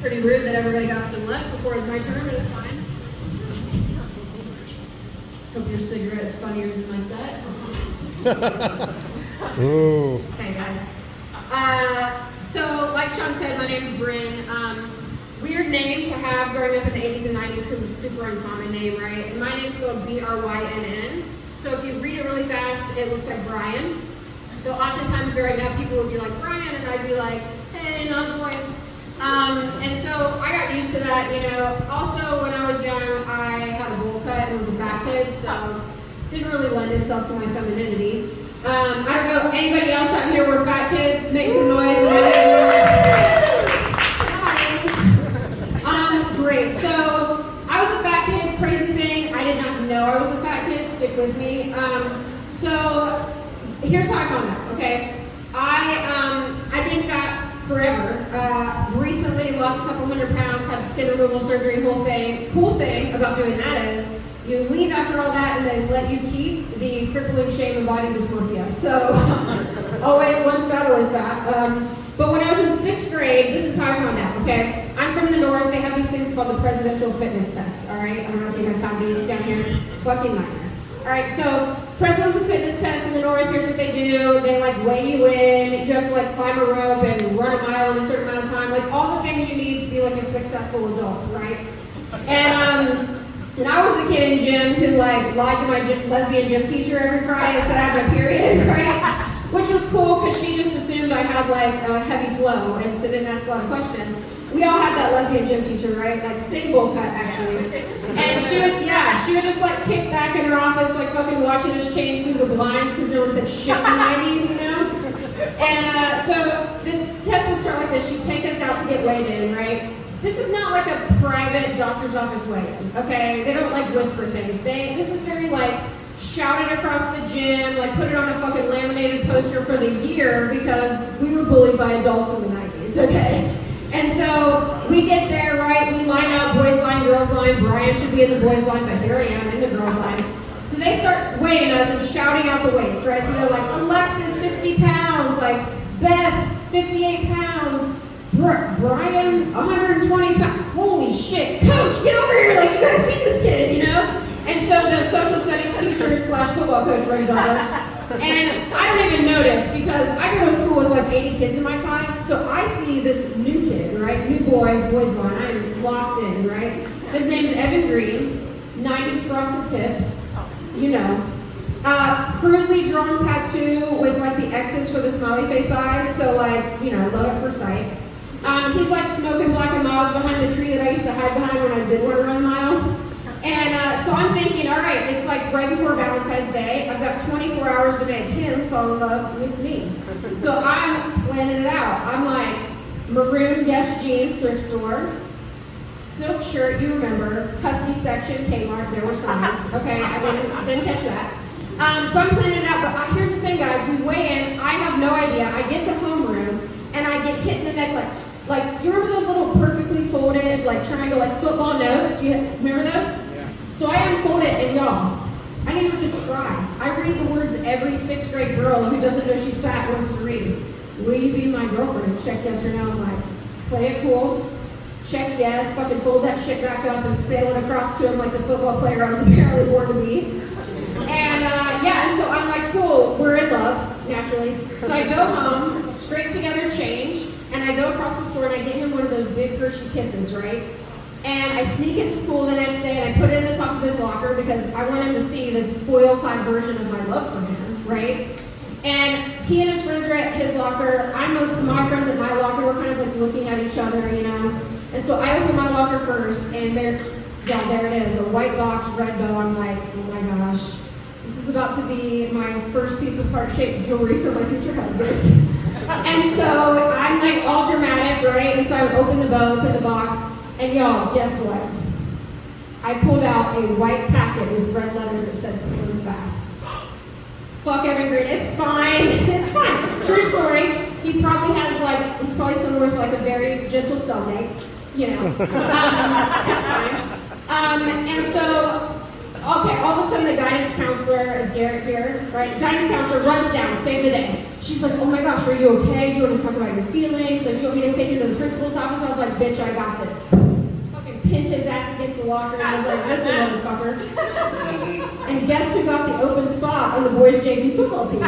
Pretty rude that everybody got up and left before it was my turn, but it's fine. Hope your cigarette is funnier than my set. Ooh. Hey guys. So like Sean said, my name's Bryn. Weird name to have growing up in the 80s and 90s because it's a super uncommon name, right? And my name's spelled Brynn. So if you read it really fast, it looks like Brian. So oftentimes growing up, people would be like, Brian, and I'd be like, hey, not boy. And so I got used to that, you know. Also, when I was young, I had a bowl cut and was a fat kid, so didn't really lend itself to my femininity. I don't know, anybody else out here were fat kids? Make some noise. Great. So I was a fat kid. Crazy thing, I did not know I was a fat kid. Stick with me. So here's how I found out. Okay, I've been fat forever. Recently lost a couple hundred pounds. Had skin removal surgery. Whole thing. Cool thing about doing that is you leave after all that and they let you keep the crippling shame of body dysmorphia. So, oh wait, once fat, always fat. But when I was in 6th grade, this is how I found out, okay? I'm from the north, they have these things called the presidential fitness test, all right? I don't know if you guys have these down here. Fucking nightmare. All right, so presidential fitness test in the north, here's what they do. They like weigh you in, you have to like climb a rope and run a mile in a certain amount of time, like all the things you need to be like a successful adult, right? And I was the kid in gym who like lied to my lesbian gym teacher every Friday and said I had my period, right? Which was cool because she just assumed I had like a heavy flow and so didn't ask a lot of questions. We all had that lesbian gym teacher, right? Like same bowl cut actually. And she would just like kick back in her office like fucking watching us change through the blinds because no one said shit in the 90s, you know? And so this test would start like this. She'd take us out to get weighed in, right? This is not like a private doctor's office weigh-in, okay? They don't like whisper things. This is very like shouted across the gym, like put it on a fucking laminated poster for the year because we were bullied by adults in the 90s, okay? And so we get there, right? We line up, boys line, girls line. Brian should be in the boys line, but here I am in the girls line. So they start weighing us and shouting out the weights, right? So they're like, Alexis, 60 pounds, like Beth, 58 pounds, Brian, 120 pounds. Holy shit, coach, get over here, like you gotta see this kid, you know? And so the social studies teacher / football coach runs over, and I don't even notice because I go to school with like 80 kids in my class, so I see this new kid, right? New boy, boys line, I am locked in, right? His name's Evan Green, 90s frosted tips, you know. Crudely drawn tattoo with like the X's for the smiley face eyes, so like, you know, love at first sight. He's like smoking black and miles behind the tree that I used to hide behind when I did want to run a mile. And so I'm thinking, all right, it's like right before Valentine's Day. I've got 24 hours to make him fall in love with me. So I'm planning it out. I'm like, maroon Guess jeans, thrift store, silk shirt, you remember, husky section, Kmart, there were signs. Okay, I didn't catch that. So I'm planning it out, but here's the thing, guys. We weigh in, I have no idea. I get to homeroom, and I get hit in the neck like, you remember those little perfectly folded, like triangle, like football notes? Do you remember those? So I unfold it, and y'all, I didn't have to try. I read the words every 6th grade girl who doesn't know she's fat wants to read. Will you be my girlfriend? Check yes or no. I'm like, play it cool. Check yes. Fucking fold that shit back up and sail it across to him like the football player I was apparently born to be. And and so I'm like, cool, we're in love, naturally. So I go home, scrape together change, and I go across the store and I get him one of those big Hershey Kisses, right? And I sneak into school the next day and I put it in the top of his locker because I want him to see this foil-clad version of my love for him, right? And he and his friends are at his locker. I'm with my friends at my locker. We're kind of like looking at each other, you know? And so I open my locker first and there it is, a white box, red bow. I'm like, oh my gosh. This is about to be my first piece of heart-shaped jewelry for my future husband. And so I'm like all dramatic, right? And so I would open the bow, open the box, and y'all, guess what? I pulled out a white packet with red letters that said Slim Fast. Fuck Evan Green, it's fine, it's fine. True story. He's probably someone with like a very gentle cellmate, you know. It's fine. And so Okay, all of a sudden the guidance counselor, is Garrett here, right? The guidance counselor runs down, save the day. She's like, oh my gosh, are you okay? Do you want to talk about your feelings? Like, do you want me to take you to the principal's office? I was like, bitch, I got this. Fucking pinned his ass against the locker, and I was like, this motherfucker. And guess who got the open spot on the boys' JV football team?